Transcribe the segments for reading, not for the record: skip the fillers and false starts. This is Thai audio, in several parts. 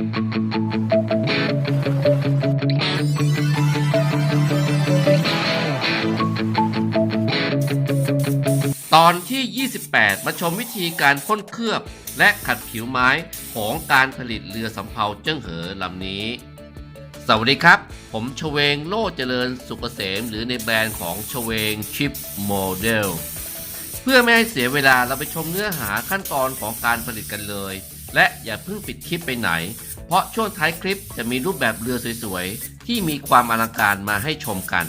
ตอนที่ 28 มาชมวิธีการพ่นเคลือบและขัดผิวไม้ของการผลิตเรือสำเภาเจิ้งเหอลำนี้สวัสดีครับผมชเวงโลเจริญสุกเกษมหรือในแบรนด์ของชเวงชิปโมเดลเพื่อไม่ให้เสียเวลาเราไปชมเนื้อหาขั้นตอนของการผลิตกันเลยและอย่าเพิ่งปิดคลิปไปไหนเพราะช่วงท้ายคลิปจะมีรูปแบบเรือสวยๆที่มีความอลังการมาให้ชมกัน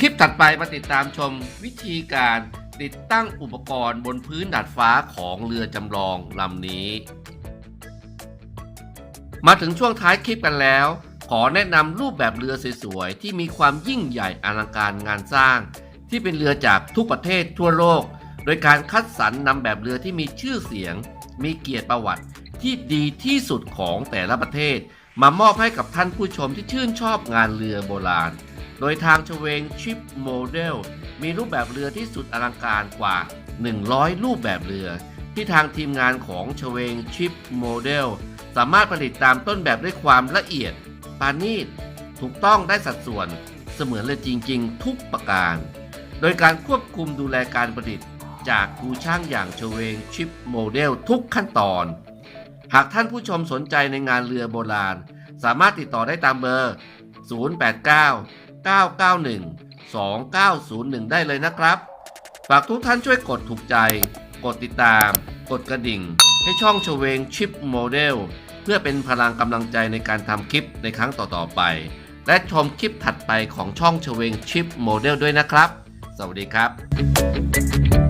คลิปถัดไปมาติดตามชมวิธีการติดตั้งอุปกรณ์บนพื้นดาดฟ้าของเรือจำลองลำนี้มาถึงช่วงท้ายคลิปกันแล้วขอแนะนำรูปแบบเรือสวยๆที่มีความยิ่งใหญ่อลังการงานสร้างที่เป็นเรือจากทุกประเทศทั่วโลกโดยการคัดสรรนำแบบเรือที่มีชื่อเสียงมีเกียรติประวัติที่ดีที่สุดของแต่ละประเทศมามอบให้กับท่านผู้ชมที่ชื่นชอบงานเรือโบราณโดยทางชเวงชิปโมเดลมีรูปแบบเรือที่สุดอลังการกว่า100รูปแบบเรือที่ทางทีมงานของชเวงชิปโมเดลสามารถผลิตตามต้นแบบด้วยความละเอียดปาณีตถูกต้องได้สัดส่วนเสมือนเลยจริงๆทุกประการโดยการควบคุมดูแลการผลิตจากครูช่างอย่างชเวงชิปโมเดลทุกขั้นตอนหากท่านผู้ชมสนใจในงานเรือโบราณสามารถติดต่อได้ตามเบอร์ 089 991 2901 ได้เลยนะครับฝากทุกท่านช่วยกดถูกใจกดติดตามกดกระดิ่งให้ช่องเฉวงชิปโมเดลเพื่อเป็นพลังกำลังใจในการทำคลิปในครั้งต่อๆไปและชมคลิปถัดไปของช่องเฉวงชิปโมเดลด้วยนะครับสวัสดีครับ